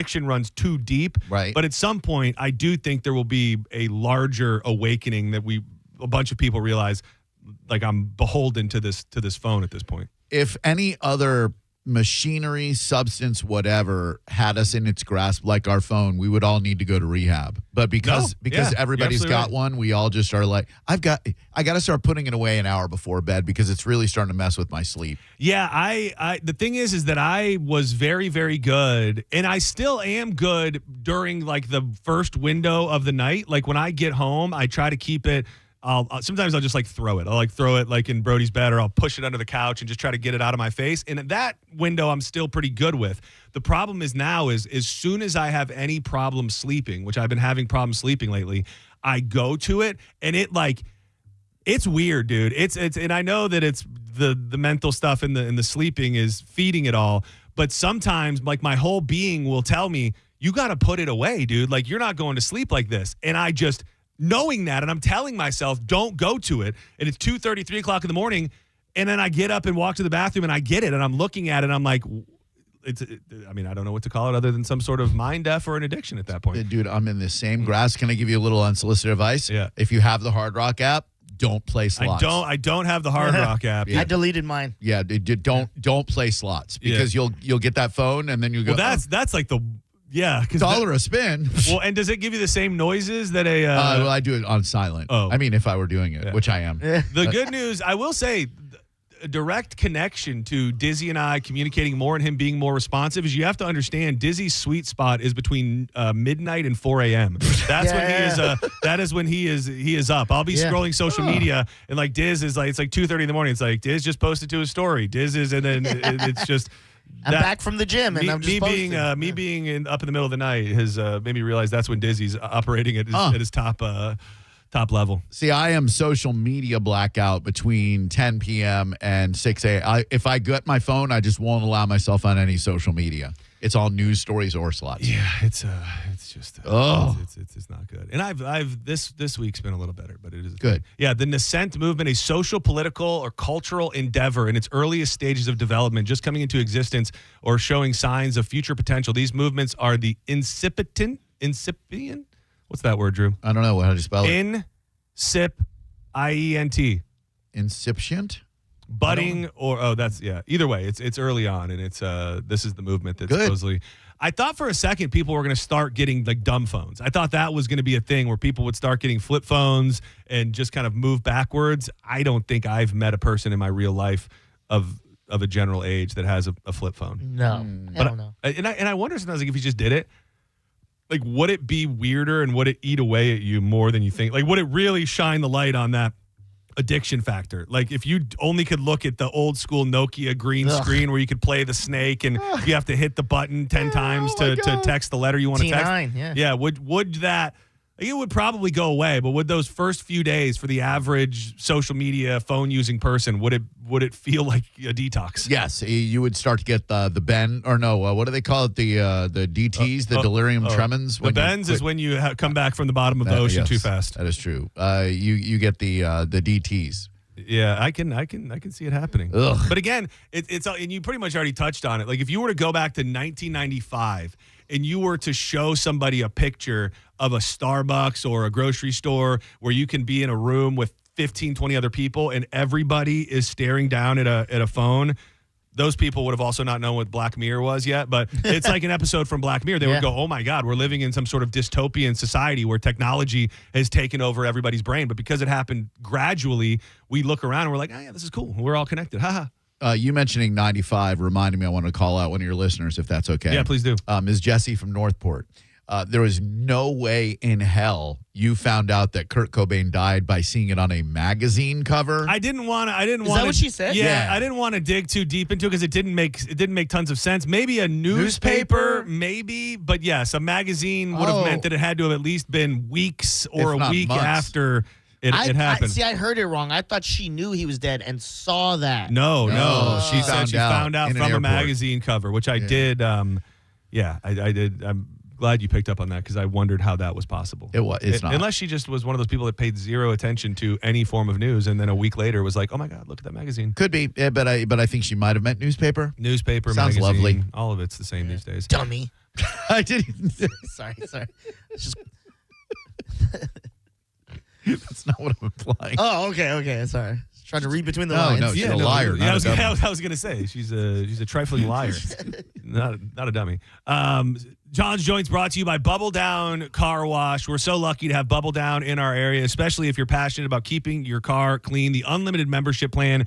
addiction runs too deep. Right. But at some point, I do think there will be a larger awakening that a bunch of people realize, like, I'm beholden to this phone at this point. If any other machinery, substance, whatever had us in its grasp like our phone, we would all need to go to rehab. But because everybody's got right. one, we all just are like, I got to start putting it away an hour before bed because it's really starting to mess with my sleep. Yeah, I the thing is that I was very, very good, and I still am good during like the first window of the night. Like when I get home, I try to keep it. Sometimes I'll just like throw it. I'll like throw it like in Brody's bed, or I'll push it under the couch and just try to get it out of my face. And that window I'm still pretty good with. The problem is now is as soon as I have any problem sleeping, which I've been having problems sleeping lately, I go to it and it's weird, dude. It's and I know that it's the mental stuff and the sleeping is feeding it all. But sometimes like my whole being will tell me, you got to put it away, dude. Like you're not going to sleep like this. And I just knowing that, and I'm telling myself, don't go to it. And it's 2:30, 3 o'clock in the morning, and then I get up and walk to the bathroom, and I get it, and I'm looking at it, and I'm like, I don't know what to call it other than some sort of mind F or an addiction at that point. Dude, I'm in the same grass. Can I give you a little unsolicited advice? Yeah. If you have the Hard Rock app, don't play slots. I don't have the Hard Rock app. I deleted mine. Yeah, don't play slots because you'll get that phone, and then you go. Well, that's like the. Yeah, $1 a spin. Well, and does it give you the same noises that a? Well, I do it on silent. Oh, I mean, if I were doing it, which I am. The good news, I will say, a direct connection to Dizzy and I communicating more and him being more responsive is you have to understand Dizzy's sweet spot is between midnight and 4 a.m. That's when he is. That is when he is up. I'll be scrolling social media and like Diz is like it's like 2:30 in the morning. It's like Diz just posted to his story. Diz is and then it's just. I'm back from the gym, and I'm just being up in the middle of the night has made me realize that's when Dizzy's operating at his top level. See, I am social media blackout between 10 p.m. and 6 a.m. If I get my phone, I just won't allow myself on any social media. It's all news stories or slots. Yeah, it's just it's not good. And I've this week's been a little better, but it is good. Yeah, the nascent movement, a social, political, or cultural endeavor in its earliest stages of development, just coming into existence or showing signs of future potential. These movements are the incipient. What's that word, Drew? I don't know how to spell it. Incipient. Incipient. Budding either way it's early on, and it's this is the movement that's supposedly. I thought for a second people were going to start getting like dumb phones. I thought that was going to be a thing where people would start getting flip phones and just kind of move backwards. I don't think I've met a person in my real life of a general age that has a flip phone. No, I don't know. And I wonder sometimes like if you just did it, like would it be weirder and would it eat away at you more than you think? Like would it really shine the light on that addiction factor? Like if you only could look at the old school Nokia green screen where you could play the snake and you have to hit the button 10 times to text the letter you want to text. T9, yeah. Would that, it would probably go away, but would those first few days for the average social media phone using person, would it feel like a detox? Yes, you would start to get the Ben or no, what do they call it? The DTs, the delirium tremens. The Bens is when you come back from the bottom of the ocean too fast. That is true. You get the DTs. Yeah, I can see it happening. Ugh. But again, it's and you pretty much already touched on it. Like if you were to go back to 1995 and you were to show somebody a picture of a Starbucks or a grocery store where you can be in a room with 15, 20 other people and everybody is staring down at a phone, those people would have also not known what Black Mirror was yet, but it's like an episode from Black Mirror. They would go, oh my God, we're living in some sort of dystopian society where technology has taken over everybody's brain. But because it happened gradually, we look around and we're like, oh yeah, this is cool. We're all connected. Haha. You mentioning 95 reminded me I want to call out one of your listeners, if that's okay. Yeah, please do. Ms. Jessie from Northport. There was no way in hell you found out that Kurt Cobain died by seeing it on a magazine cover. I didn't want to. Is that what she said? Yeah, I didn't want to dig too deep into it because it didn't make tons of sense. Maybe a newspaper, maybe, but yes, a magazine would have meant that it had to have at least been weeks or a week months. After it happened. I heard it wrong. I thought she knew he was dead and saw that. No. She said she found out in from an a airport. magazine cover, which I did. I did. I'm glad you picked up on that because I wondered how that was possible. It's not. Unless she just was one of those people that paid zero attention to any form of news, and then a week later was like, "Oh my God, look at that magazine." Could be, but I think she might have meant newspaper. Newspaper, Sounds magazine, lovely. all of it's the same these days. Dummy. I didn't. Sorry. It's just. That's not what I'm implying. Oh, okay. Sorry. Trying to read between the No, lines. no, she's a liar. Yeah, not a dummy. I was going to say she's a trifling liar, not a dummy. John's Joints brought to you by Bubble Down Car Wash. We're so lucky to have Bubble Down in our area, especially if you're passionate about keeping your car clean. The unlimited membership plan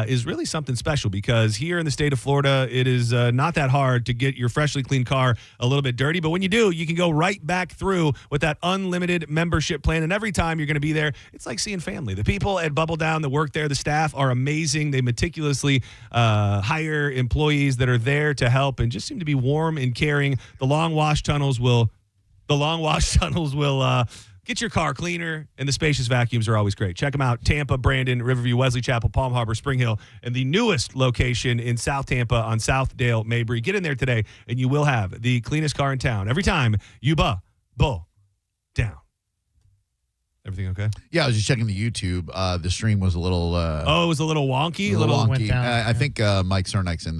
is really something special because here in the state of Florida, it is not that hard to get your freshly cleaned car a little bit dirty. But when you do, you can go right back through with that unlimited membership plan. And every time you're going to be there, it's like seeing family. The people at Bubble Down that work there, the staff are amazing. They meticulously hire employees that are there to help and just seem to be warm and caring. The long wash tunnels will get your car cleaner, and the spacious vacuums are always great. Check them out. Tampa, Brandon, Riverview, Wesley Chapel, Palm Harbor, Spring Hill, and the newest location in South Tampa on Southdale, Mabry. Get in there today, and you will have the cleanest car in town. Every time you Bubble Down. Everything okay? Yeah, I was just checking the YouTube. The stream was a little. It was a little wonky. A little wonky. went down, I think Mike Cernyk's in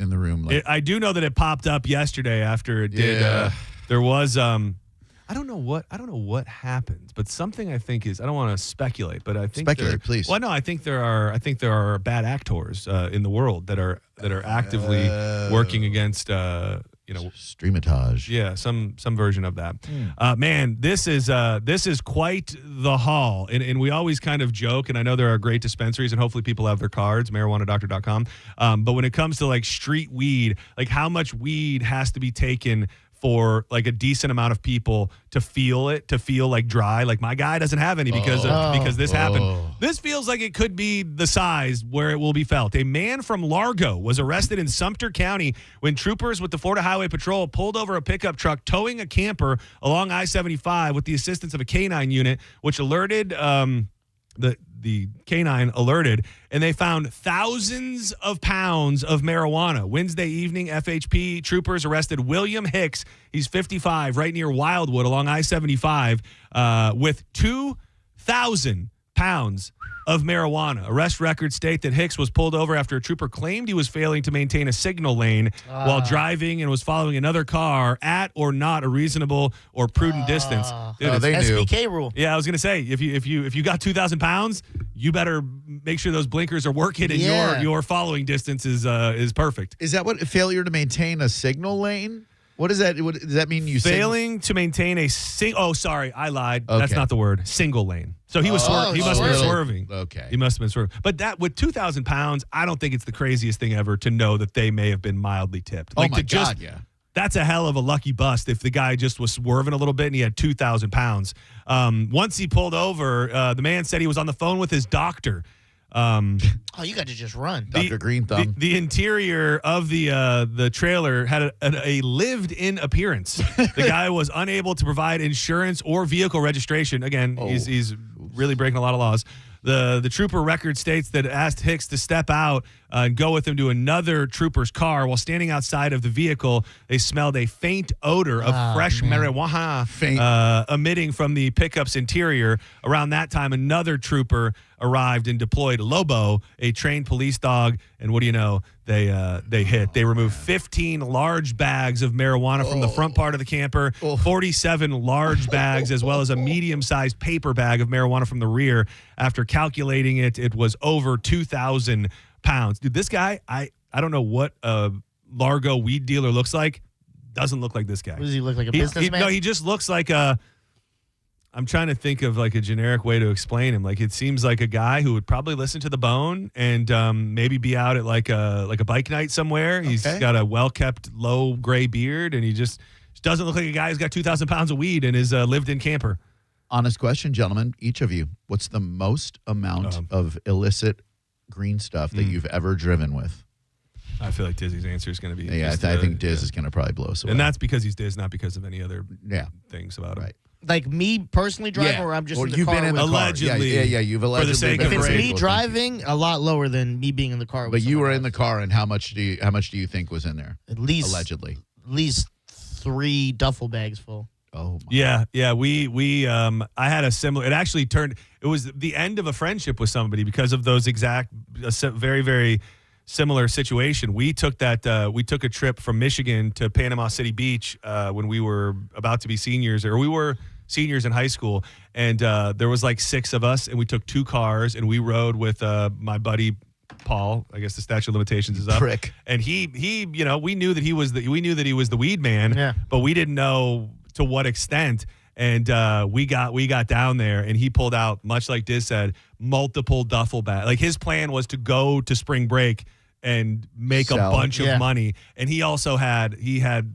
the room. I do know that it popped up yesterday after it did. Yeah. There was I don't know what happened, but something I think is I don't want to speculate, but I think Speculate, please. Well, no, I think there are bad actors in the world that are actively working against streamatage. Yeah, some version of that. Man, this is quite the haul. And we always kind of joke, and I know there are great dispensaries, and hopefully people have their cards, marijuanadoctor.com. But when it comes to like street weed, like how much weed has to be taken for like a decent amount of people to feel like dry. Like my guy doesn't have any because this happened. This feels like it could be the size where it will be felt. A man from Largo was arrested in Sumter County when troopers with the Florida Highway Patrol pulled over a pickup truck towing a camper along I-75 with the assistance of a canine unit, which alerted the canine alerted, and they found thousands of pounds of marijuana. Wednesday evening, FHP troopers arrested William Hicks. He's 55, right near Wildwood along I-75, with 2,000 pounds of marijuana. Arrest records state that Hicks was pulled over after a trooper claimed he was failing to maintain a signal lane while driving and was following another car at or not a reasonable or prudent distance. Dude, they knew. SBK rule. Yeah, I was gonna say if you got 2,000 pounds, you better make sure those blinkers are working and your following distance is perfect. Is that what failure to maintain a signal lane? What is that? What does that mean? You failing to maintain a Oh, sorry, I lied. Okay. That's not the word. Single lane. So he was he must have been swerving. Okay, he must have been swerving. But that with 2,000 pounds, I don't think it's the craziest thing ever to know that they may have been mildly tipped. Oh my God, yeah. That's a hell of a lucky bust if the guy just was swerving a little bit and he had 2,000 pounds. Once he pulled over, the man said he was on the phone with his doctor. You got to just run. Dr. Green Thumb. The interior of the trailer had a lived-in appearance. The guy was unable to provide insurance or vehicle registration. Again, he's really breaking a lot of laws. The trooper record states that asked Hicks to step out and go with him to another trooper's car. While standing outside of the vehicle, they smelled a faint odor of fresh marijuana emitting from the pickup's interior. Around that time, another trooper arrived and deployed Lobo, a trained police dog. And what do you know? They removed 15 large bags of marijuana from the front part of the camper, 47 large bags, as well as a medium-sized paper bag of marijuana from the rear. After calculating it, it was over 2,000 pounds. Dude, this guy, I don't know what a Largo weed dealer looks like. Doesn't look like this guy. What does he look like, a businessman? No, he just looks like a... I'm trying to think of like a generic way to explain him. Like it seems like a guy who would probably listen to The Bone and maybe be out at like a bike night somewhere. He's got a well-kept low gray beard, and he just doesn't look like a guy who's got 2,000 pounds of weed in his lived-in camper. Honest question, gentlemen, each of you. What's the most amount of illicit green stuff that you've ever driven with? I feel like Dizzy's answer is going to be... Yeah, I think Diz is going to probably blow us away. And that's because he's Diz, not because of any other things about him. Right. Like me personally driving, or I'm just in the you've car been in the allegedly. car. Yeah, you've allegedly. For the sake been of If it's Great. me driving, a lot lower than me being in the car. But you were in the car, and how much do you think was in there? At least allegedly. At least 3 duffel bags full. Oh, my. Yeah. I had a similar. It actually turned. It was the end of a friendship with somebody because of those exact, very, very similar situation. We took that. We took a trip from Michigan to Panama City Beach when we were about to be seniors, or we were seniors in high school, and there was like 6 of us, and we took 2 cars, and we rode with my buddy Paul. I guess the statute of limitations is up. Prick. And he, we knew that he was the weed man. Yeah. But we didn't know to what extent. And we got down there, and he pulled out, much like Diz said, multiple duffel bags. Like his plan was to go to spring break and make Sell. a bunch Yeah. of money. And he had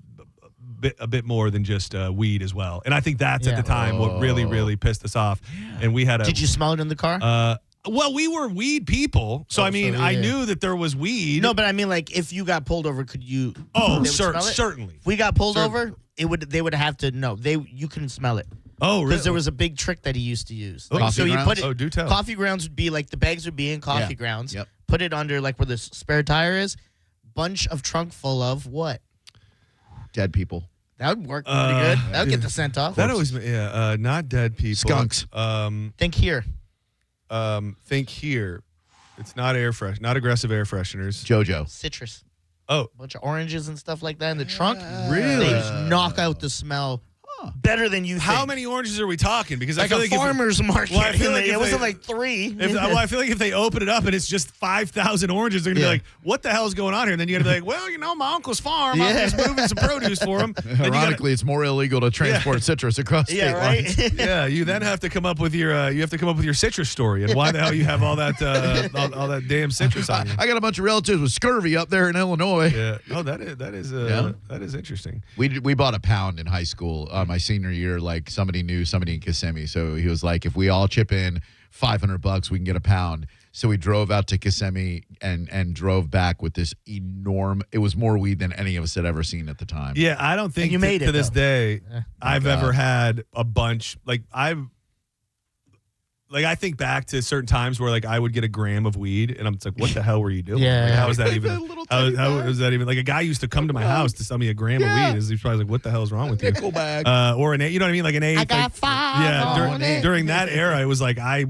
a bit more than just weed as well. And I think that's at the time what really pissed us off. And we had Did you smell it in the car? well, we were weed people. So, I mean, so, I yeah. knew that there was weed. No, but I mean, like, if you got pulled over, could you? Oh, they would smell it? certainly. If we got pulled over, they would have to know. You couldn't smell it. Oh, really? Because there was a big trick that he used to use. Coffee so you grounds? put it. Oh, do tell. Coffee grounds would be like the bags would be in coffee Yeah. grounds. Yep. Put it under like where the spare tire is. Bunch of trunk full of what? Dead people. That would work pretty good. That would get the scent off. That always, not dead people. Skunks. Think here. Think here. It's not not aggressive air fresheners. JoJo. Citrus. Oh, Bunch of oranges and stuff like that in the trunk. Really? They just knock out the smell better than you think. how many oranges are we talking? Because Like I feel a like farmer's market. Well, I feel like it if wasn't they- like 3. I feel like if they open it up and it's just 5,000 oranges, they're gonna Yeah. be like, "What the hell's going on here?" And then you gotta be like, "Well, my uncle's farm. I'm Yeah. just moving some produce for him." Then you gotta- Ironically, it's more illegal to transport citrus across state yeah, lines. right. yeah, you then have to come up with your citrus story and why the hell you have all that all that damn citrus on you. I got a bunch of relatives with scurvy up there in Illinois. Yeah. Oh, that is interesting. We bought a pound in high school my senior year. Like somebody knew somebody in Kissimmee, so he was like, if we all chip in $500, we can get a pound. So we drove out to Kissimmee and drove back with this enormous. It was more weed than any of us had ever seen at the time. Yeah, I don't think And you made to it, this though. day I've God. ever had a bunch. I think back to certain times where like I would get a gram of weed and I'm just like, what the hell were you doing? Yeah. Like, how is that That even? little How tiny bag. is that even? Like a guy used to come to my house to sell me a gram of Yeah. weed. He's probably like, what the hell is wrong with you? Nickel bag. Or an eighth, you know what I mean? Like an eighth. I got like, 5 Yeah, on it. during that era, it was like I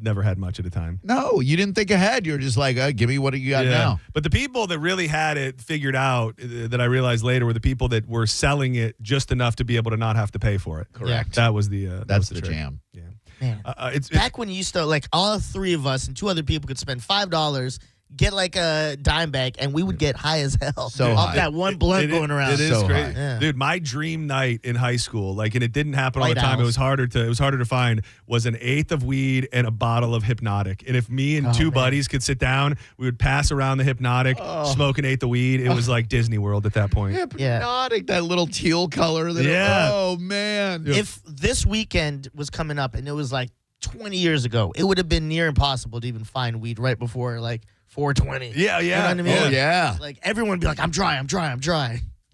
never had much at a time. No, you didn't think ahead. You were just like, give me what you got now. But the people that really had it figured out that I realized later were the people that were selling it just enough to be able to not have to pay for it. Correct. That was the That's the the trick. jam. Yeah. Man. It's Back when you used to, like, all 3 of us and 2 other people could spend $5, get like a dime bag, and we would get high as hell. So off high. that one blunt going around. It is So great, high. Yeah. dude. My dream night in high school, and it didn't happen all White the time. It Owls. was harder to find. Was an eighth of weed and a bottle of Hypnotic. And if me and 2 man. buddies could sit down, we would pass around the Hypnotic, smoke an eighth of weed. It was like Disney World at that point. Hypnotic, that little teal color. Yeah. Oh, man. If this weekend was coming up and it was like 20 years ago, it would have been near impossible to even find weed right before like 420. Yeah, You know what I mean? Oh, yeah. Like everyone would be like, I'm dry.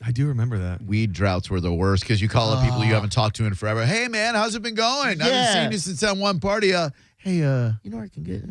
I do remember that. Weed droughts were the worst because you call up people you haven't talked to in forever. Hey, man, how's it been going? I haven't Yeah. seen you since that one party. Hey, You know where I can get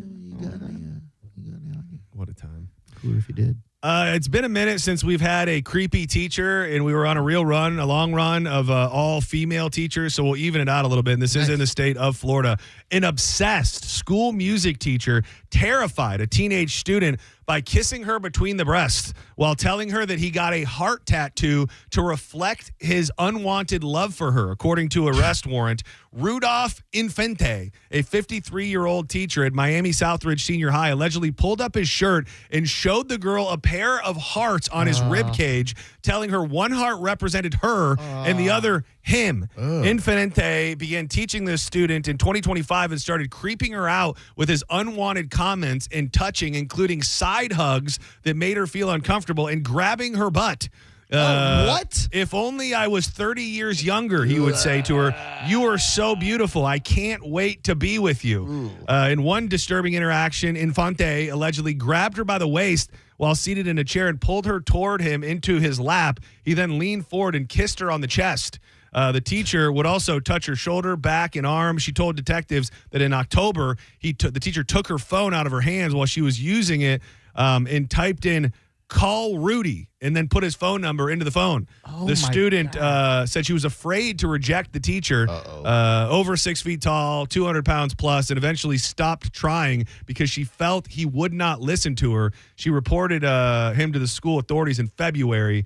What a time. cool if you did. It's been a minute since we've had a creepy teacher, and we were on a long run of all female teachers, so we'll even it out a little bit. And this is in the state of Florida. An obsessed school music teacher terrified a teenage student by kissing her between the breasts while telling her that he got a heart tattoo to reflect his unwanted love for her, according to arrest warrant. Rudolph Infante, a 53-year-old teacher at Miami Southridge Senior High, allegedly pulled up his shirt and showed the girl a pair of hearts on his rib cage, telling her one heart represented her and the other him. Infante began teaching this student in 2025 and started creeping her out with his unwanted comments and touching, including side hugs that made her feel uncomfortable and grabbing her butt. what? If only I was 30 years younger, he would say to her. You are so beautiful. I can't wait to be with you. In one disturbing interaction, Infante allegedly grabbed her by the waist while seated in a chair and pulled her toward him into his lap. He then leaned forward and kissed her on the chest. The teacher would also touch her shoulder, back, and arm. She told detectives that in October, the teacher took her phone out of her hands while she was using it and typed in call Rudy, and then put his phone number into the phone. Oh, the my student God. said she was afraid to reject the teacher, over 6 feet tall, 200 pounds plus, and eventually stopped trying because she felt he would not listen to her. She reported him to the school authorities in February.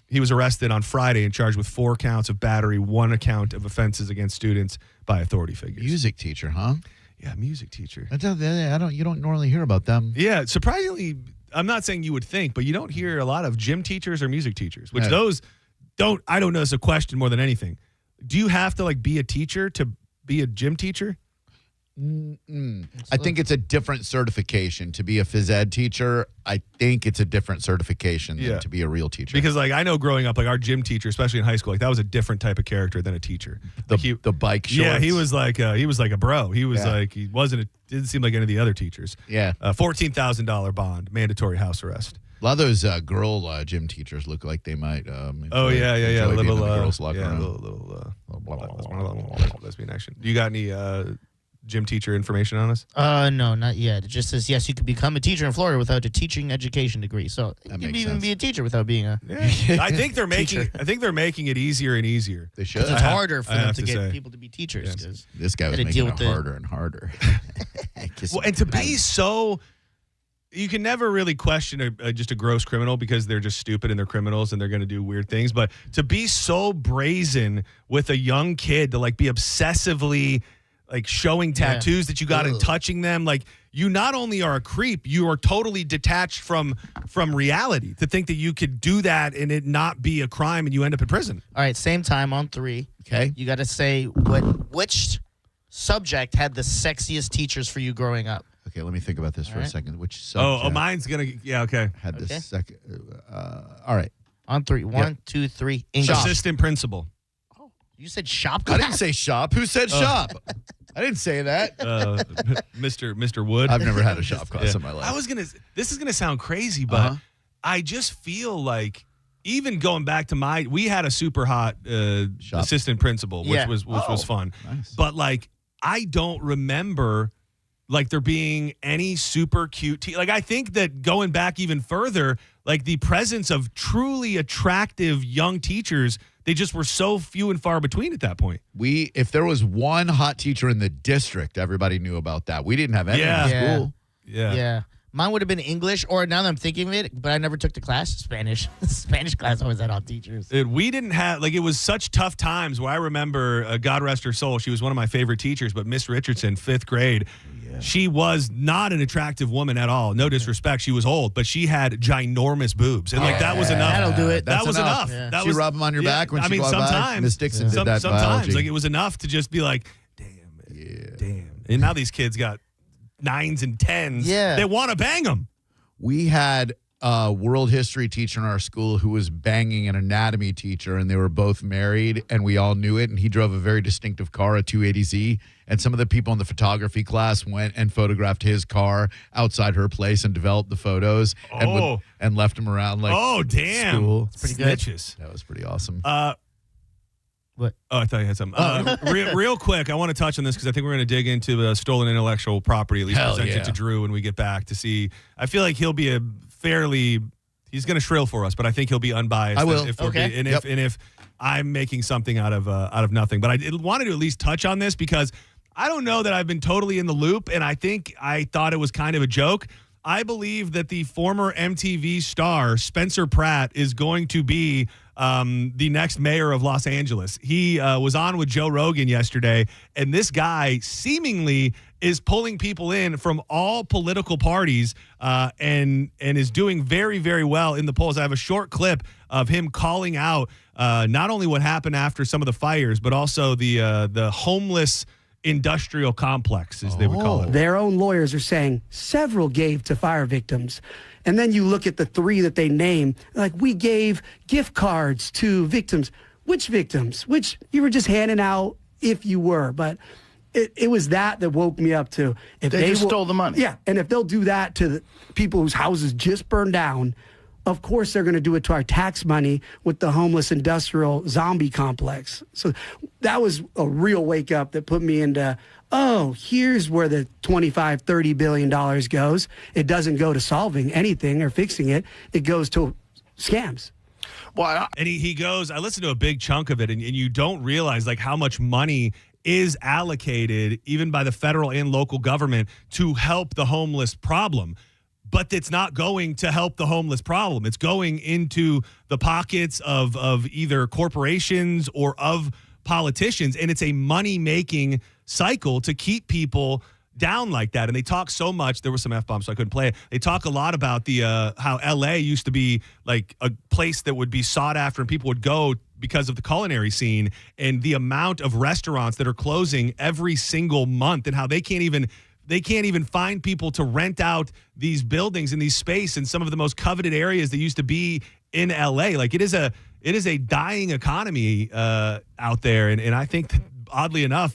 He was arrested on Friday and charged with 4 counts of battery, 1 account of offenses against students by authority figures. Music teacher, huh? Yeah, music teacher. You don't normally hear about them. Yeah, surprisingly, I'm not saying you would think, but you don't hear a lot of gym teachers or music teachers, which I don't know, it's a question more than anything. Do you have to like be a teacher to be a gym teacher? I think it's a different certification. To be a phys ed teacher, I think it's a different certification than to be a real teacher. Because like I know growing up, like our gym teacher, especially in high school, like that was a different type of character than a teacher. The bike shorts. Yeah, he was like a bro. He was like he didn't seem like any of the other teachers. Yeah. $14,000 bond, mandatory house arrest. A lot of those girl gym teachers look like they might. Enjoy being in the girls' locker room. Lesbian action. Do you got any gym teacher information on us? No, not yet. It just says, yes, you can become a teacher in Florida without a teaching education degree. So you can even be a teacher without being a I think they're making it easier and easier. They should. It's harder for them to get people to be teachers. Yes. This guy was making it harder and harder. Well, and to be so... You can never really question just a gross criminal because they're just stupid and they're criminals and they're going to do weird things. But to be so brazen with a young kid, to like be obsessively like showing tattoos that you got and touching them, like you not only are a creep, you are totally detached from reality to think that you could do that and it not be a crime and you end up in prison. All right, same time on 3. Okay. You got to say which subject had the sexiest teachers for you growing up. Okay, let me think about this for a second. Which subject? Mine's gonna. Yeah, okay. Had the second. All right. On 3. 1, 2, 3. English. Assistant principal. Oh, you said shop I class? didn't say shop. Who said shop? I didn't say that. Mr. Wood. I've never had a shop class in my life. This is gonna sound crazy, but I just feel like even going back to we had a super hot assistant principal, which was fun. Nice. But like I don't remember like there being any super cute like I think that going back even further, like the presence of truly attractive young teachers, they just were so few and far between at that point. If there was one hot teacher in the district, everybody knew about that. We didn't have any in school. Yeah. Mine would have been English, or now that I'm thinking of it, but I never took the class, Spanish. Spanish class always had hot teachers. We didn't have, like, it was such tough times where I remember, God rest her soul, she was one of my favorite teachers, but Miss Richardson, 5th grade, she was not an attractive woman at all. No disrespect. She was old, but she had ginormous boobs. And, like, that was enough. That'll do it. That was enough. Yeah. That She was, rub them on your back when she walked by? Sometimes. Miss Dixon did that Sometimes. biology. Like, it was enough to just be like, damn. And now these kids got 9s and 10s. Yeah. They want to bang them. We had a world history teacher in our school who was banging an anatomy teacher, and they were both married, and we all knew it. And he drove a very distinctive car, a 280Z. And some of the people in the photography class went and photographed his car outside her place and developed the photos and left them around like school. It's pretty good. Snitches. That was pretty awesome. What? Oh, I thought you had something. Real quick, I want to touch on this because I think we're going to dig into stolen intellectual property, at least present it to Drew when we get back to see. I feel like he'll be he's going to shrill for us, but I think he'll be unbiased. I will. If I'm making something out of nothing. But I wanted to at least touch on this because I don't know that I've been totally in the loop, and I think I thought it was kind of a joke. I believe that the former MTV star, Spencer Pratt, is going to be the next mayor of Los Angeles. He was on with Joe Rogan yesterday, and this guy seemingly is pulling people in from all political parties and is doing very, very well in the polls. I have a short clip of him calling out not only what happened after some of the fires, but also the homeless industrial complex, as they would call it. Their own lawyers are saying several gave to fire victims. And then you look at the 3 that they name, like we gave gift cards to victims. Which victims? Which you were just handing out if you were. But it was that woke me up to. If they just stole the money. Yeah, and if they'll do that to the people whose houses just burned down, of course they're going to do it to our tax money with the homeless industrial zombie complex. So that was a real wake up that put me into oh, here's where the $25, $30 billion goes. It doesn't go to solving anything or fixing it. It goes to scams. Well, and he goes, I listened to a big chunk of it, and you don't realize like how much money is allocated even by the federal and local government to help the homeless problem. But it's not going to help the homeless problem. It's going into the pockets of either corporations or of politicians, and it's a money-making cycle to keep people down like that. And they talk so much. There were some F-bombs, so I couldn't play it. They talk a lot about the how L.A. used to be like a place that would be sought after and people would go because of the culinary scene, and the amount of restaurants that are closing every single month, and how they can't even find people to rent out these buildings in these space in some of the most coveted areas that used to be in LA. Like it is a dying economy out there. And I think that, oddly enough,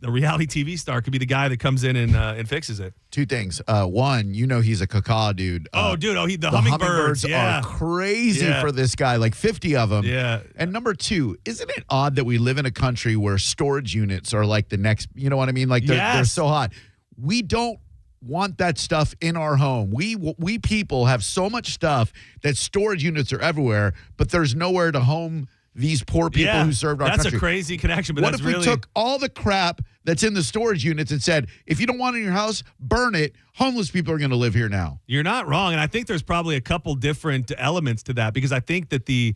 the reality TV star could be the guy that comes in and fixes it. Two things. One, he's a caca dude. The hummingbirds are crazy for this guy, like 50 of them. Yeah. And number two, isn't it odd that we live in a country where storage units are like the next, you know what I mean? Like they're so hot. We don't want that stuff in our home. We people have so much stuff that storage units are everywhere, but there's nowhere to home these poor people who served our country. That's a crazy connection, but what if we took all the crap that's in the storage units and said, if you don't want it in your house, burn it. Homeless people are going to live here now. You're not wrong, and I think there's probably a couple different elements to that, because I think that the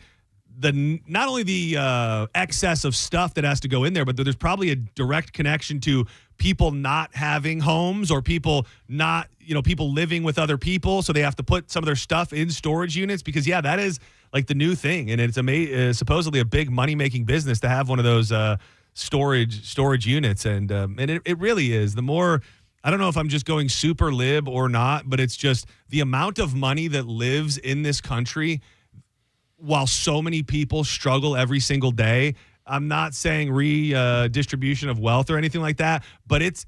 not only the excess of stuff that has to go in there, but there's probably a direct connection to people not having homes, or people not, people living with other people, so they have to put some of their stuff in storage units, because that is like the new thing, and it's supposedly a big money-making business to have one of those storage units, and it really is. The more, I don't know if I'm just going super lib or not, but it's just the amount of money that lives in this country while so many people struggle every single day. I'm not saying redistribution of wealth or anything like that, but it's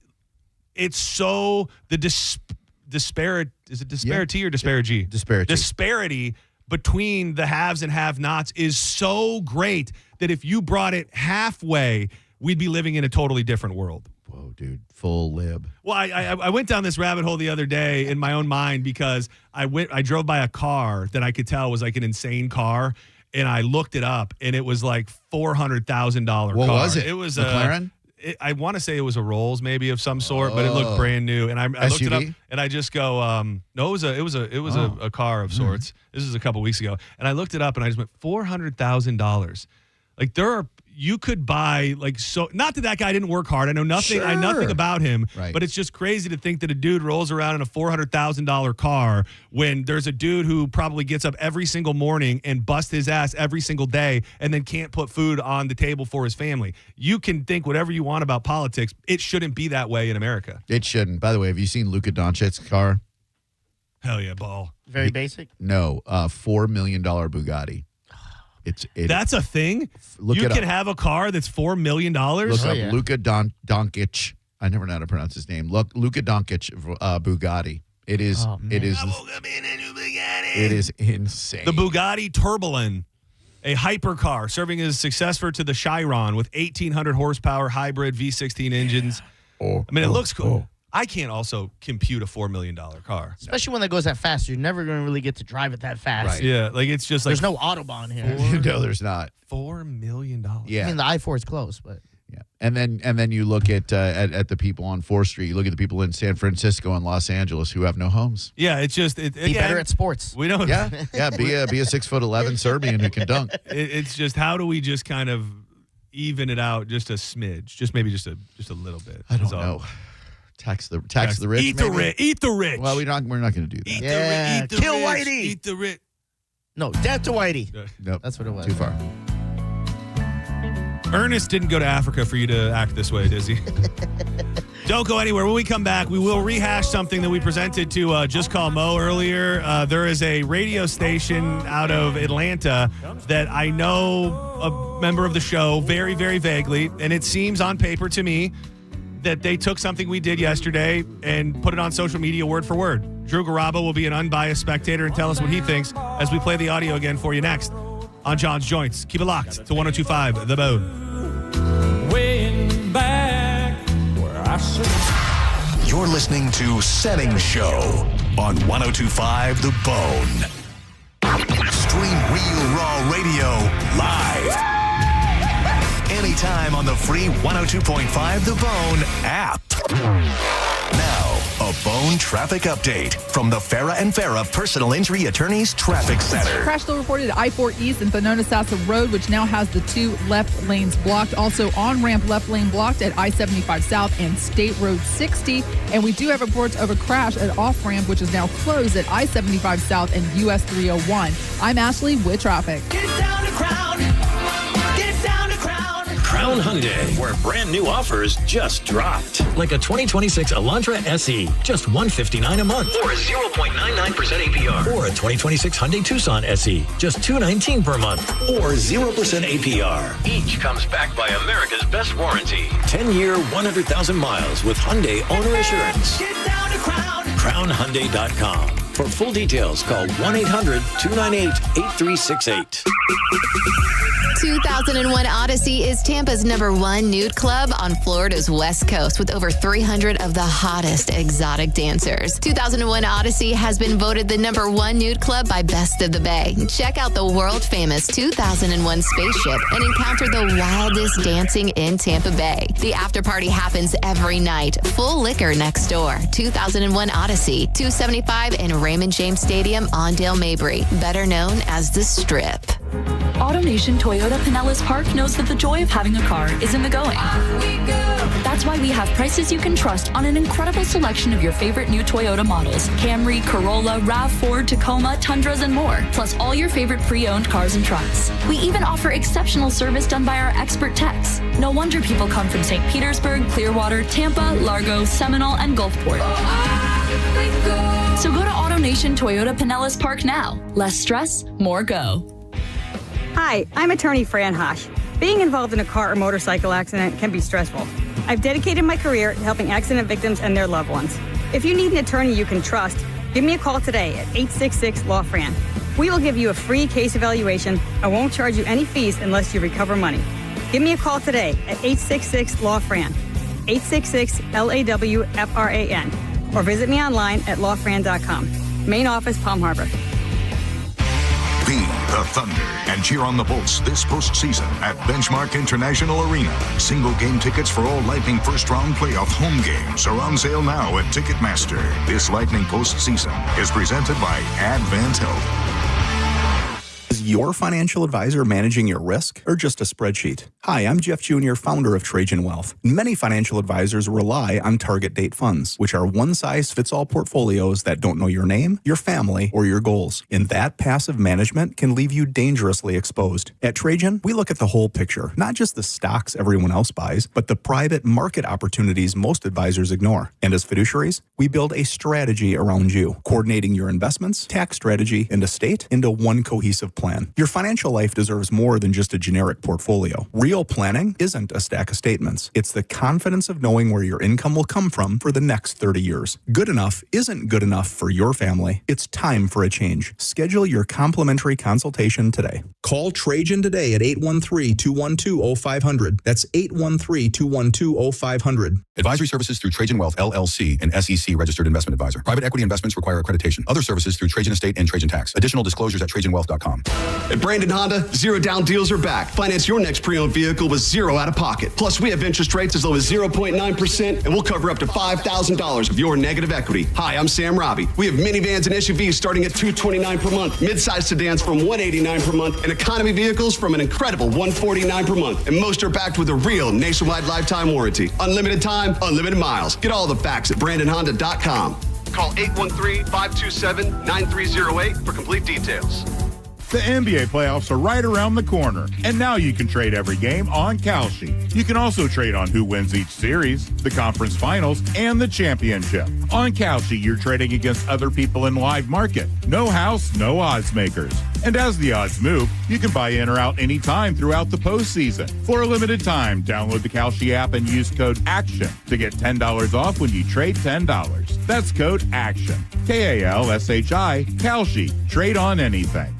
so the disparity, is it disparity or disparity? Disparity between the haves and have-nots is so great that if you brought it halfway, we'd be living in a totally different world. Whoa, dude, full lib. Well, I went down this rabbit hole the other day in my own mind, because I drove by a car that I could tell was like an insane car, and I looked it up, and it was like $400,000 car. What was it? It was McLaren? I want to say it was a Rolls maybe of some sort, but it looked brand new. And I looked it up, and I just go, no, it was a car of sorts. This is a couple weeks ago, and I looked it up, and I just went $400,000. Like you could buy not that guy didn't work hard. I know nothing. I know nothing about him, right. But it's just crazy to think that a dude rolls around in a $400,000 car when there's a dude who probably gets up every single morning and busts his ass every single day and then can't put food on the table for his family. You can think whatever you want about politics. It shouldn't be that way in America. It shouldn't. By the way, have you seen Luka Doncic's car? Hell yeah, ball. Very basic? No, $4 million Bugatti. That's a thing? You can have a car that's $4 million? Look up Luka Doncic. I never know how to pronounce his name. Look, Luka Doncic Bugatti. It is insane. The Bugatti Tourbillon, a hypercar serving as a successor to the Chiron with 1,800 horsepower hybrid V16 engines. It looks cool. I can't also compute a $4 million car. Especially when that goes that fast. You're never going to really get to drive it that fast. Right. Yeah, like it's just like... There's no Autobahn here. No, there's not. $4 million. Yeah. I mean, the I-4 is close, but... Yeah. And then you look at the people on 4th Street. You look at the people in San Francisco and Los Angeles who have no homes. Yeah, it's just... Be better at sports. We don't... Yeah, be a 6'11" Serbian who can dunk. It's just, how do we just kind of even it out just a smidge? Just maybe just a little bit. I don't know. Tax the rich. Eat the rich. Well, we're not going to do that. Eat the Kill rich. Whitey. Eat the rich. No, death to Whitey. Nope. That's what it was. Too far. Ernest didn't go to Africa for you to act this way, Dizzy. Don't go anywhere. When we come back, we will rehash something that we presented to Just Call Mo earlier. There is a radio station out of Atlanta that I know a member of the show very, very vaguely, and it seems on paper to me that they took something we did yesterday and put it on social media word for word. Drew Garabo will be an unbiased spectator and tell us what he thinks as we play the audio again for you next on John's Joints. Keep it locked to 102.5 The Bone. Way back where I You're listening to Senning Show on 102.5 The Bone. Stream Real Raw Radio live. Anytime on the free 102.5 The Bone app. Now, a Bone traffic update from the Farah and Farah Personal Injury Attorneys Traffic Center. Crash still reported at I-4 East and Bonona-Sassa Road, which now has the 2 left lanes blocked. Also on-ramp left lane blocked at I-75 South and State Road 60. And we do have reports of a crash at off-ramp, which is now closed at I-75 South and US 301. I'm Ashley with traffic. Get down to Crown. Get down to Crown. Crown Hyundai, where brand new offers just dropped. Like a 2026 Elantra SE, just $159 a month. Or a 0.99% APR. Or a 2026 Hyundai Tucson SE, just $219 per month. Or 0% APR. Each comes backed by America's best warranty. 10-year, 100,000 miles with Hyundai Owner Assurance. Get down to Crown. CrownHyundai.com. For full details, call 1-800-298-8368. 2001 Odyssey is Tampa's #1 nude club on Florida's West Coast with over 300 of the hottest exotic dancers. 2001 Odyssey has been voted the #1 nude club by Best of the Bay. Check out the world-famous 2001 spaceship and encounter the wildest dancing in Tampa Bay. The after party happens every night. Full liquor next door. 2001 Odyssey, 275 in Raymond James Stadium, Ondale Mabry, better known as the Strip. AutoNation Toyota Pinellas Park knows that the joy of having a car is in the going. That's why we have prices you can trust on an incredible selection of your favorite new Toyota models. Camry, Corolla, RAV4, Tacoma, Tundras, and more. Plus all your favorite pre-owned cars and trucks. We even offer exceptional service done by our expert techs. No wonder people come from St. Petersburg, Clearwater, Tampa, Largo, Seminole, and Gulfport. So go to AutoNation Toyota Pinellas Park now. Less stress, more go. Hi, I'm attorney Fran Hosh. Being involved in a car or motorcycle accident can be stressful. I've dedicated my career to helping accident victims and their loved ones. If you need an attorney you can trust, give me a call today at 866-LAW-FRAN. We will give you a free case evaluation and won't charge you any fees unless you recover money. Give me a call today at 866-LAW-FRAN, 866-LAW-FRAN, or visit me online at lawfran.com. Main office, Palm Harbor. Be the Thunder and cheer on the Bolts this postseason at Benchmark International Arena. Single game tickets for all Lightning first round playoff home games are on sale now at Ticketmaster. This Lightning postseason is presented by Advent Health. Is your financial advisor managing your risk or just a spreadsheet? Hi, I'm Jeff Jr., founder of Trajan Wealth. Many financial advisors rely on target date funds, which are one-size-fits-all portfolios that don't know your name, your family, or your goals. And that passive management can leave you dangerously exposed. At Trajan, we look at the whole picture, not just the stocks everyone else buys, but the private market opportunities most advisors ignore. And as fiduciaries, we build a strategy around you, coordinating your investments, tax strategy, and estate into one cohesive plan. Your financial life deserves more than just a generic portfolio. Real planning isn't a stack of statements. It's the confidence of knowing where your income will come from for the next 30 years. Good enough isn't good enough for your family. It's time for a change. Schedule your complimentary consultation today. Call Trajan today at 813-212-0500. That's 813-212-0500. Advisory services through Trajan Wealth, LLC, an SEC registered investment advisor. Private equity investments require accreditation. Other services through Trajan Estate and Trajan Tax. Additional disclosures at TrajanWealth.com. At Brandon Honda, zero down deals are back. Finance your next pre-owned vehicle with zero out of pocket. Plus, we have interest rates as low as 0.9%, and we'll cover up to $5,000 of your negative equity. Hi, I'm Sam Robbie. We have minivans and SUVs starting at $229 per month, midsize sedans from $189 per month, and economy vehicles from an incredible $149 per month. And most are backed with a real nationwide lifetime warranty. Unlimited time, unlimited miles. Get all the facts at BrandonHonda.com. Call 813-527-9308 for complete details. The NBA playoffs are right around the corner, and now you can trade every game on Kalshi. You can also trade on who wins each series, the conference finals, and the championship. On Kalshi, you're trading against other people in live market. No house, no odds makers. And as the odds move, you can buy in or out anytime throughout the postseason. For a limited time, download the Kalshi app and use code ACTION to get $10 off when you trade $10. That's code ACTION. KALSHI, Kalshi. Trade on anything.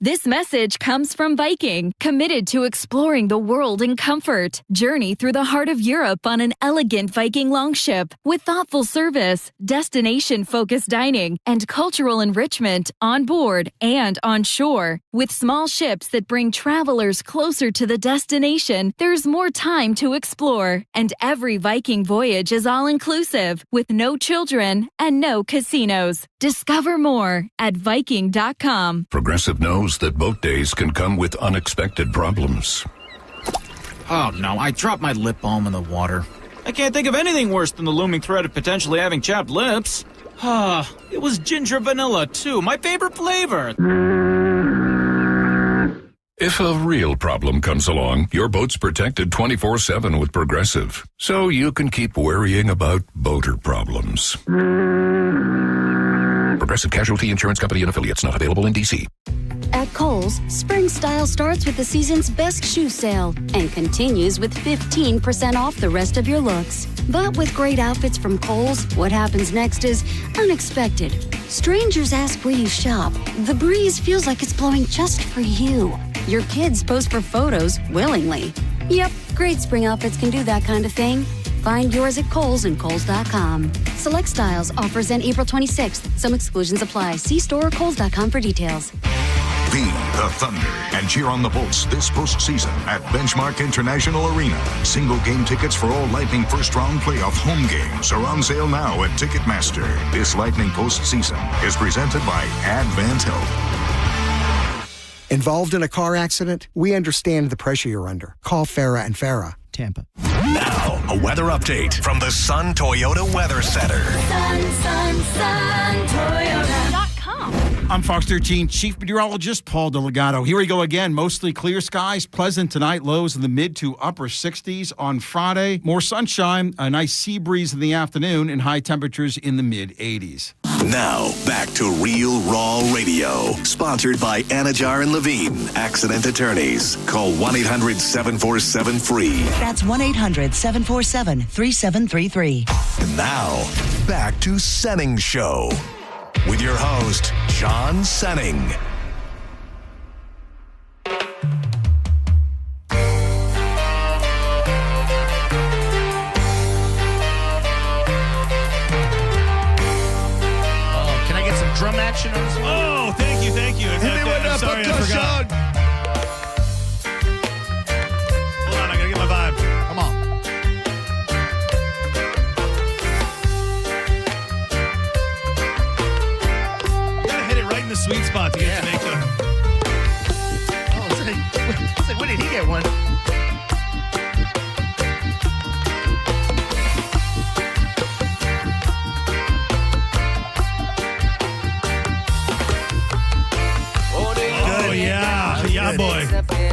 This message comes from Viking, committed to exploring the world in comfort. Journey through the heart of Europe on an elegant Viking longship with thoughtful service, destination-focused dining, and cultural enrichment on board and on shore. With small ships that bring travelers closer to the destination, there's more time to explore. And every Viking voyage is all-inclusive, with no children and no casinos. Discover more at Viking.com. Progressive knows that boat days can come with unexpected problems. Oh no, I dropped my lip balm in the water. I can't think of anything worse than the looming threat of potentially having chapped lips. It was ginger vanilla too, my favorite flavor. If a real problem comes along, your boat's protected 24/7 with Progressive, so you can keep worrying about boater problems. Progressive Casualty Insurance Company and Affiliates, not available in D.C. At Kohl's, spring style starts with the season's best shoe sale and continues with 15% off the rest of your looks. But with great outfits from Kohl's, what happens next is unexpected. Strangers ask where you shop. The breeze feels like it's blowing just for you. Your kids post for photos willingly. Yep, great spring outfits can do that kind of thing. Find yours at Kohl's and Kohl's.com. Select styles, offers end April 26th. Some exclusions apply. See store or Kohl's.com for details. Be the Thunder and cheer on the Bolts this postseason at Benchmark International Arena. Single game tickets for all Lightning first round playoff home games are on sale now at Ticketmaster. This Lightning postseason is presented by Advent Health. Involved in a car accident? We understand the pressure you're under. Call Farah and Farah, Tampa. Now, a weather update from the Sun Toyota Weather Center. Sun, Toyota.com. I'm Fox 13 Chief Meteorologist Paul Delegato. Here we go again. Mostly clear skies. Pleasant tonight. Lows in the mid to upper 60s. On Friday, more sunshine, a nice sea breeze in the afternoon, and high temperatures in the mid 80s. Now, back to Real Raw Radio. Sponsored by Anajar and Levine, Accident Attorneys. Call 1-800-747-FREE. That's 1-800-747-3733. And now, back to Senning Show. With your host, John Senning. Drum action on this one. Oh, thank you. Hit me with that sorry, I forgot. Hold on, I gotta get my vibe. Come on. You gotta hit it right in the sweet spot to get Jamaica. Oh, so when did he get one? Yeah, boy.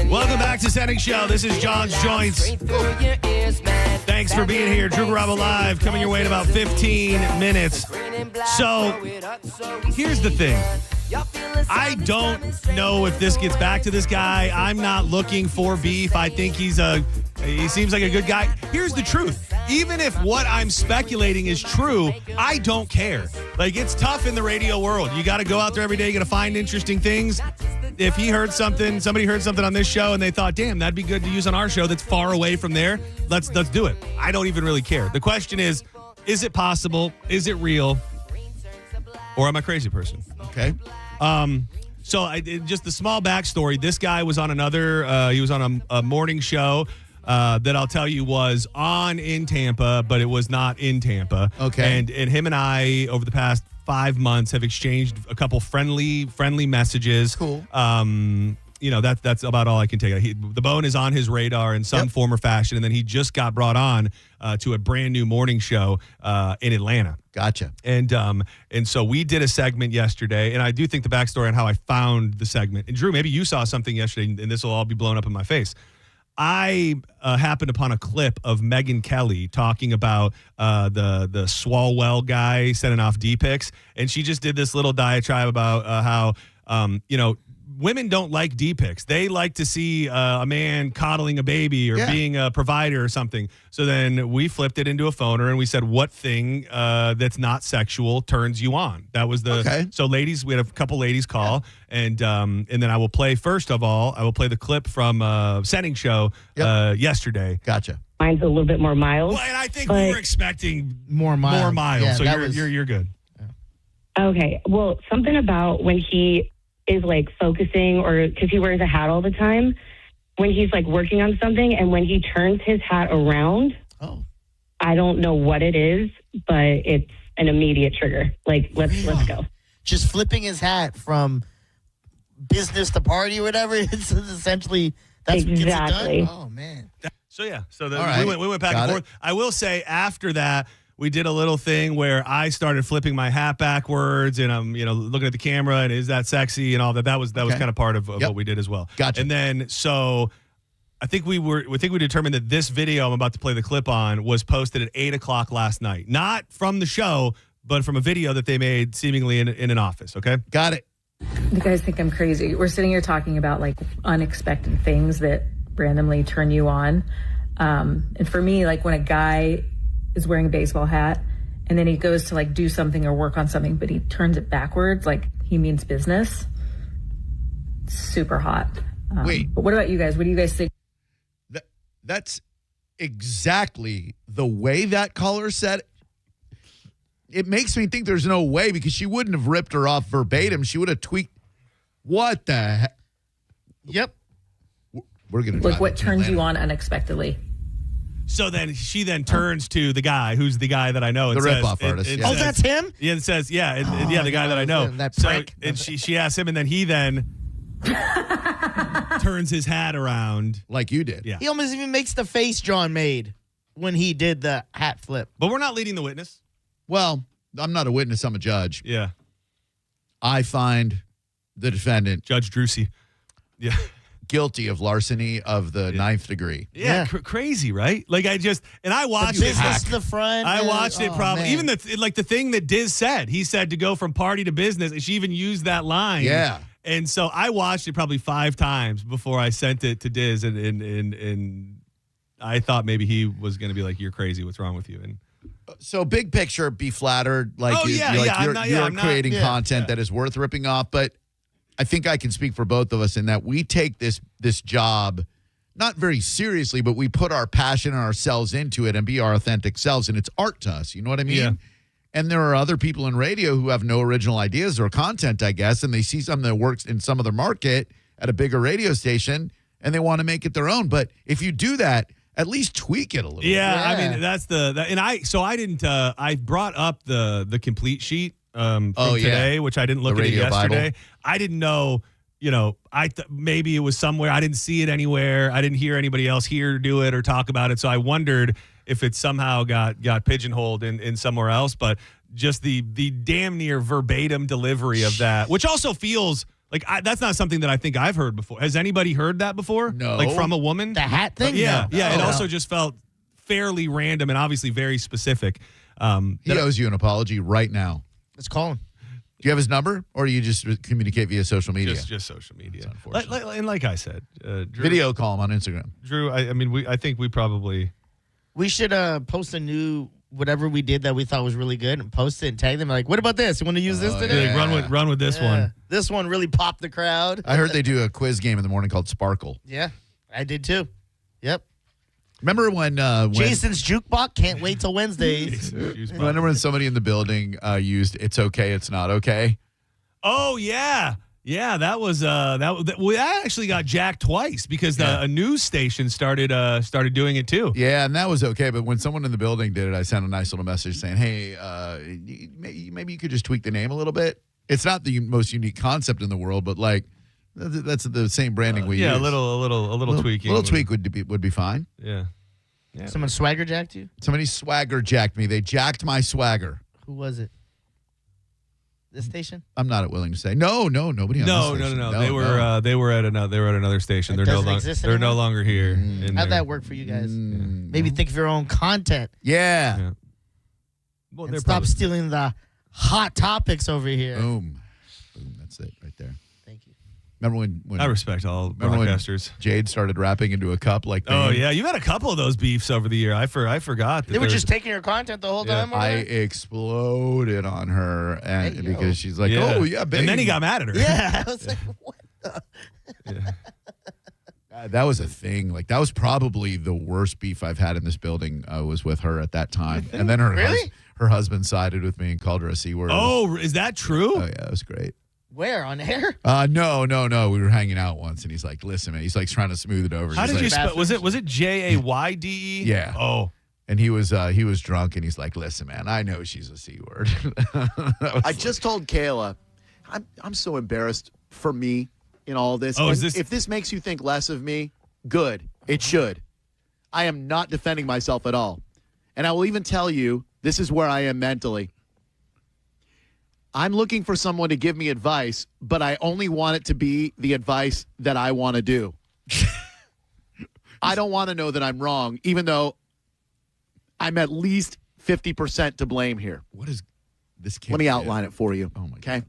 Welcome back to Senning Show. This is John's Joints. Thanks for being here. Drew Garabo Live, coming your way in about 15 minutes. So, here's the thing. I don't know if this gets back to this guy. I'm not looking for beef. I think he seems like a good guy. Here's the truth. Even if what I'm speculating is true, I don't care. Like, it's tough in the radio world. You got to go out there every day. You got to find interesting things. If he heard something, somebody heard something on this show and they thought, damn, that'd be good to use on our show that's far away from there, let's do it. I don't even really care. The question is it possible? Is it real? Or am I a crazy person? Okay. So just the small backstory. This guy was on he was on a morning show that I'll tell you was on in Tampa, but it was not in Tampa. Okay. And him and I, over the past 5 months, have exchanged a couple friendly messages. Cool. That's about all I can take. The bone is on his radar in some form or fashion, and then he just got brought on to a brand new morning show in Atlanta. Gotcha. And so we did a segment yesterday, and I do think the backstory on how I found the segment. And Drew, maybe you saw something yesterday, and this will all be blown up in my face. I happened upon a clip of Megyn Kelly talking about the Swalwell guy sending off D-pics, and she just did this little diatribe about how women don't like D pics. They like to see a man coddling a baby or being a provider or something. So then we flipped it into a phoner and we said, what thing that's not sexual turns you on? That was the so ladies. We had a couple ladies call and then I will play first of all. I will play the clip from Senning Show yesterday. Gotcha. Mine's a little bit more mild. Well, and I think we were expecting more mild. More mild. Yeah, so that you're good. Okay. Well, something about when he is like focusing or because he wears a hat all the time, when he's like working on something and when he turns his hat around, I don't know what it is, but it's an immediate trigger. Like, let's go. Just flipping his hat from business to party or whatever. It's essentially that's what gets it done. Oh, man. So, we went back and forth. I will say after that, we did a little thing where I started flipping my hat backwards and I'm, looking at the camera and is that sexy and all that. That was kind of part of what we did as well. Gotcha. And then, so I think we determined that this video I'm about to play the clip on was posted at 8:00 last night. Not from the show, but from a video that they made seemingly in an office. Okay. Got it. You guys think I'm crazy. We're sitting here talking about like unexpected things that randomly turn you on. And for me, like when a guy is wearing a baseball hat and then he goes to like do something or work on something, but he turns it backwards, like he means business. Super hot. Wait. But what about you guys? What do you guys think? That's exactly the way that caller said it. It makes me think there's no way because she wouldn't have ripped her off verbatim. She would have tweaked. What the heck? Yep. We're going to like what turns you on unexpectedly? So then she turns to the guy who's the guy that I know. And the says, ripoff artist. Oh, that's him? Yeah, it says, the guy that I know. That so, prick. and she asks him, and then he turns his hat around. Like you did. Yeah. He almost even makes the face John made when he did the hat flip. But we're not leading the witness. Well, I'm not a witness. I'm a judge. Yeah. I find the defendant, Judge Drusy, guilty of larceny of the 9th degree. Yeah. Crazy, right? Like I watched it. Business to the front. I watched it probably. Man. Even the thing that Diz said. He said to go from party to business. And she even used that line. Yeah. And so I watched it probably 5 times before I sent it to Diz. And I thought maybe he was going to be like, "You're crazy. What's wrong with you?" And so big picture, be flattered. Like you're creating content that is worth ripping off. But I think I can speak for both of us in that we take this job not very seriously, but we put our passion and ourselves into it and be our authentic selves. And it's art to us. You know what I mean? Yeah. And there are other people in radio who have no original ideas or content, I guess, and they see something that works in some other market at a bigger radio station and they want to make it their own. But if you do that, at least tweak it a little. Yeah, I mean that's I brought up the complete sheet from today, which I didn't look at it yesterday. Bible. I didn't know, maybe it was somewhere. I didn't see it anywhere. I didn't hear anybody else here do it or talk about it. So I wondered if it somehow got pigeonholed in somewhere else. But just the damn near verbatim delivery of that, which also feels like that's not something that I think I've heard before. Has anybody heard that before? No. Like from a woman? The hat thing? Yeah. No. Yeah. It also just felt fairly random and obviously very specific. He owes you an apology right now. Let's call him. Do you have his number or do you just communicate via social media? Just social media. And like I said, Drew, video call him on Instagram. Drew, I think we should post a new whatever we did that we thought was really good and post it and tag them like, what about this? You want to use this today? Yeah. Run with this one. This one really popped the crowd. I heard they do a quiz game in the morning called Sparkle. Yeah, I did too. Yep. Remember when Jason's jukebox? Can't wait till Wednesdays. Remember when somebody in the building used "It's okay, it's not okay"? Oh yeah. Yeah, that was that actually got jacked twice because a news station started doing it too. Yeah, and that was okay. But when someone in the building did it, I sent a nice little message saying, "Hey, maybe you could just tweak the name a little bit. It's not the most unique concept in the world, but like that's the same branding we use. Yeah, a little tweaking. A little tweak would be fine. Yeah. Someone swagger jacked you? Somebody swagger jacked me. They jacked my swagger. Who was it? This station? I'm not willing to say. No, nobody on this station. No. They were at another station. They're no longer here. How'd that work for you guys? Maybe think of your own content. Yeah. Well, and stop stealing the hot topics over here. Boom. That's it right there. Thank you. Remember when I respect all remember when broadcasters. Jade started rapping into a cup like Oh Bane? yeah, you had a couple of those beefs over the year. I forgot. That They were there's- just taking your content the whole time. I exploded on her, and Hey, yo. because she's like, Yeah. "Oh yeah, Bane." And then he got mad at her. Yeah, I was like, what the? That was a thing. Like that was probably the worst beef I've had in this building. Was with her at that time, and then her her husband sided with me and called her a C word. Oh, is that true? Oh yeah, it was great. Where on air? No. We were hanging out once, and he's like, "Listen, man." He's like trying to smooth it over. How He's did you like, spell? Was it JAYDE? Yeah. Oh. And he was drunk, and he's like, "Listen, man, I know she's a C word." I just told Kayla, I'm so embarrassed for me in all this. Oh, And is this- if this makes you think less of me, good. It should. I am not defending myself at all. And I will even tell you, this is where I am mentally. I'm looking for someone to give me advice, but I only want it to be the advice that I want to do. I don't want to know that I'm wrong, even though I'm at least 50% to blame here. What is this? Let me outline it for you. Oh my okay.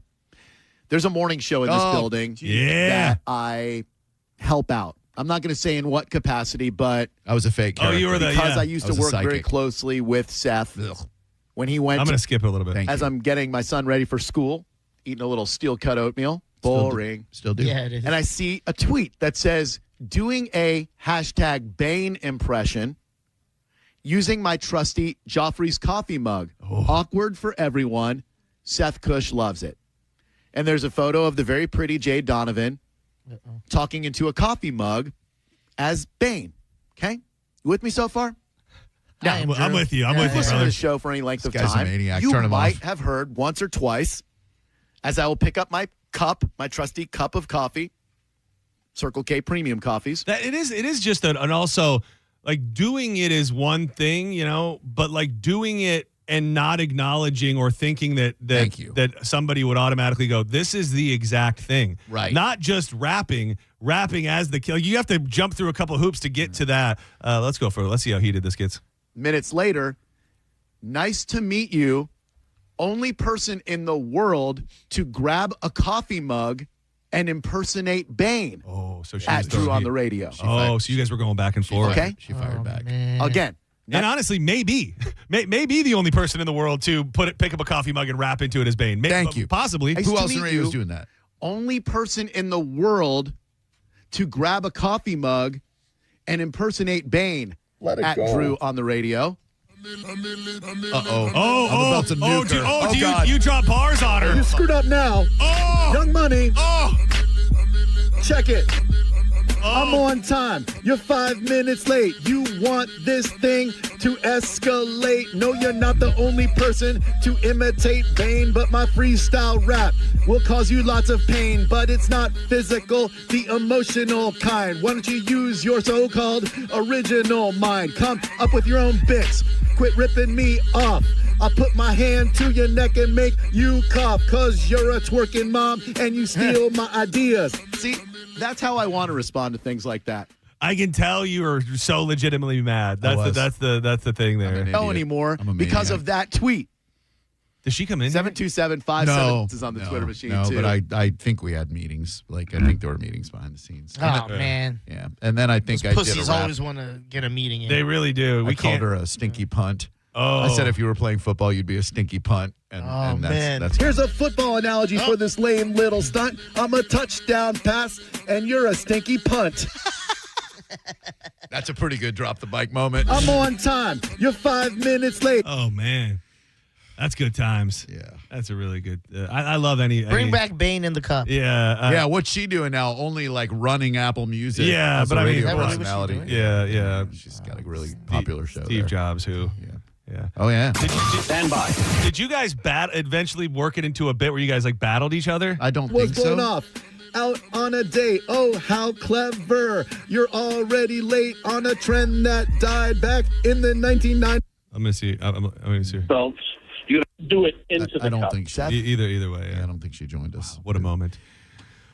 There's a morning show in this building that I help out. I'm not going to say in what capacity, but I was a fake character. Oh, you were the because yeah. I used I to was a work very psychic. closely with Seth when he went. I'm going to skip it a little bit. as I'm getting my son ready for school, eating a little steel cut oatmeal. Boring. Still do. Yeah, it is. And I see a tweet that says, doing a hashtag Bane impression using my trusty Joffrey's coffee mug. Awkward for everyone. Seth Cush loves it. And there's a photo of the very pretty Jade Donovan talking into a coffee mug as Bane. Okay? You with me so far? I am, I'm Drew. with you. I'm Yeah, with you, Listen to brother. the show for any length This of guy's a time. maniac. You Turn him might off. have heard once or twice as I will pick up my cup, my trusty cup of coffee, Circle K premium coffees. That it is just an also like doing it is one thing, you know, but like doing it and not acknowledging or thinking that Thank you. that somebody would automatically go, this is the exact thing. Right. Not just rapping as the kill. You have to jump through a couple hoops to get to that. Let's see how heated this gets. Minutes later, nice to meet you. Only person in the world to grab a coffee mug and impersonate Bane Oh, so she at was Drew throwing on heat. the radio. Oh, so you guys were going back and forth. Okay. She fired back. Again, And honestly, maybe the only person in the world to pick up a coffee mug and rap into it as Bane. Thank you. Possibly. Nice Who to else in meet radio was you. doing that? only person in the world to grab a coffee mug and impersonate Bane at Drew on the radio. Uh-oh. I'm about to nuke her. God. You drop bars on her. You screwed up now. Young Money. Check it. I'm on time. You're 5 minutes late. You want this thing to escalate. No, you're not the only person to imitate Bane, but my freestyle rap will cause you lots of pain, but it's not physical, the emotional kind. Why don't you use your so-called original mind? Come up with your own bits. Quit ripping me off. I'll put my hand to your neck and make you cough, cause you're a twerking mom and you steal my ideas. See, that's how I want to respond to things like that. I can tell you are so legitimately mad. That's the thing there. No anymore because of that tweet. Does she come in? 72757 is on the Twitter machine too. But I think we had meetings. Like I think there were meetings behind the scenes. Oh, man. Yeah, and then I think Those I pussies did a rap. always want to get a meeting in. They really do. I called her a stinky punt. Oh. I said if you were playing football, you'd be a stinky punt. And that's Here's a football analogy for this lame little stunt. I'm a touchdown pass, and you're a stinky punt. That's a pretty good drop the bike moment. I'm on time. You're 5 minutes late. Oh man, that's good times. Yeah, that's a really good. I love any. Bring back Bane in the cup. Yeah, yeah. What's she doing now? Only like running Apple Music. Yeah, as but a I mean, radio Is that really personality. what she's doing? Yeah. She's got a really popular show. Steve there. Jobs, who? Yeah. Oh yeah. Stand by. Did you guys eventually work it into a bit where you guys like battled each other? I don't What's going off? Out on a date. Oh, how clever. You're already late on a trend that died back in the 1990s. I'm gonna see. I'm gonna see. So you do it into the I don't cup. think she. Either way. Yeah, I don't think she joined us. What a moment.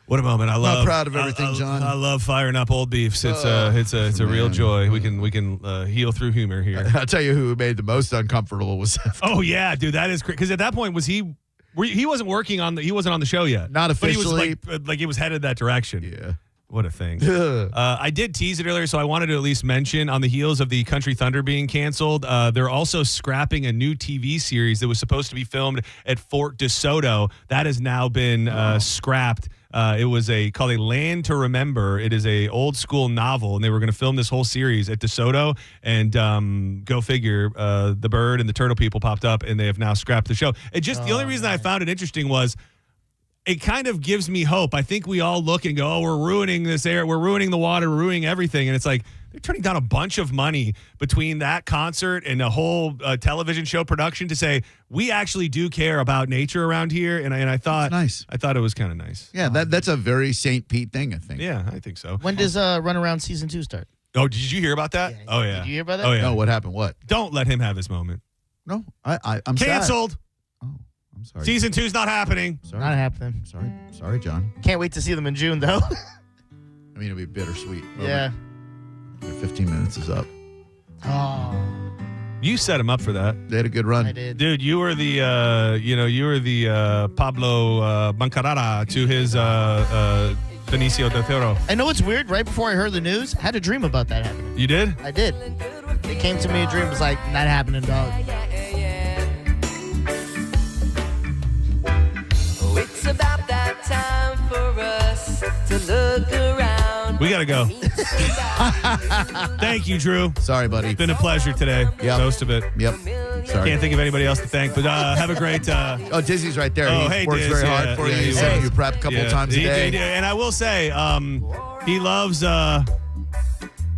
What a moment! I I'm love. proud of everything, John. I love firing up old beefs. It's a real man. joy. We can heal through humor here. I'll tell you who made the most uncomfortable was Seth. Oh yeah, dude, that is crazy. Because at that point, was he He wasn't working on he wasn't on the show yet. Not officially. But he was like he was headed that direction. Yeah. What a thing. I did tease it earlier, so I wanted to at least mention on the heels of the Country Thunder being canceled, they're also scrapping a new TV series that was supposed to be filmed at Fort DeSoto. That has now been scrapped. It was called A Land to Remember. It is a old school novel, and they were going to film this whole series at DeSoto. And go figure, the bird and the turtle people popped up, and they have now scrapped the show. The only reason I found it interesting was it kind of gives me hope. I think we all look and go, oh, we're ruining this air, we're ruining the water, we're ruining everything. And it's like they're turning down a bunch of money between that concert and a whole television show production to say we actually do care about nature around here. And I thought nice. I thought it was kind of nice. Yeah, that's a very St. Pete thing, I think. Yeah, I think so. When does Runaround Season 2 start? Oh, did you hear about that? Oh, yeah. Did you hear about that? Oh, yeah. No, what happened? What? Don't let him have his moment. No, I'm canceled. Sad. I'm sorry. Season 2's not happening. Sorry. Not happening. Sorry, John. Can't wait to see them in June, though. I mean, it'll be bittersweet. Yeah. Your 15 minutes is up. Oh. You set him up for that. They had a good run. I did. Dude, you were the Pablo Bancarara to his Benicio del Toro. I know it's weird. Right before I heard the news, I had a dream about that happening. You did? I did. It came to me, a dream. It was like, not happening, dog. It's about that time for us to look around. We got to go. Thank you, Drew. Sorry, buddy. It's been a pleasure today. Yep. Most of it. Yep. Sorry. Can't think of anybody else to thank, but have a great... oh, Dizzy's right there. Oh, he works very hard for you. He's sending you prep a couple times a day. And I will say, he loves...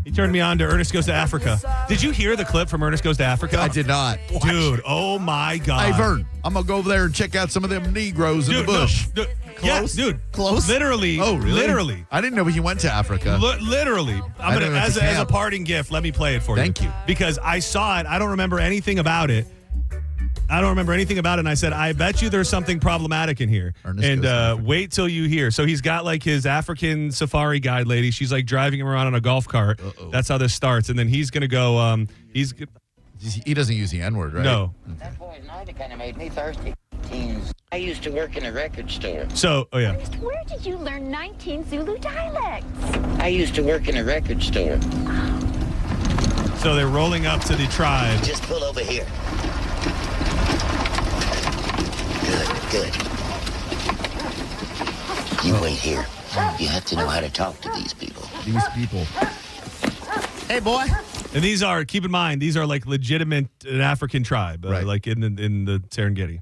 he turned me on to Ernest Goes to Africa. Did you hear the clip from Ernest Goes to Africa? I did not. Dude, oh my God. Hey, Vern, I'm going to go over there and check out some of them Negroes in the bush. No, yes, dude. Close? Literally. Oh, really? Literally. I didn't know he went to Africa. Literally. I'm gonna, as a parting gift, let me play it for you. Thank you. Because I saw it. I don't remember anything about it. And I said, I bet you there's something problematic in here. And wait till you hear. So he's got like his African safari guide lady. She's like driving him around on a golf cart. Uh-oh. That's how this starts. And then he's going to go, he doesn't use the N-word, right? No. That boy's night kind of made me thirsty. I used to work in a record store. So, oh yeah. Where did you learn 19 Zulu dialects? I used to work in a record store. So they're rolling up to the tribe. Just pull over here. Good. You wait here. You have to know how to talk to these people. Hey, boy. And these are, keep in mind, these are like legitimate African tribe, right. like in the Serengeti.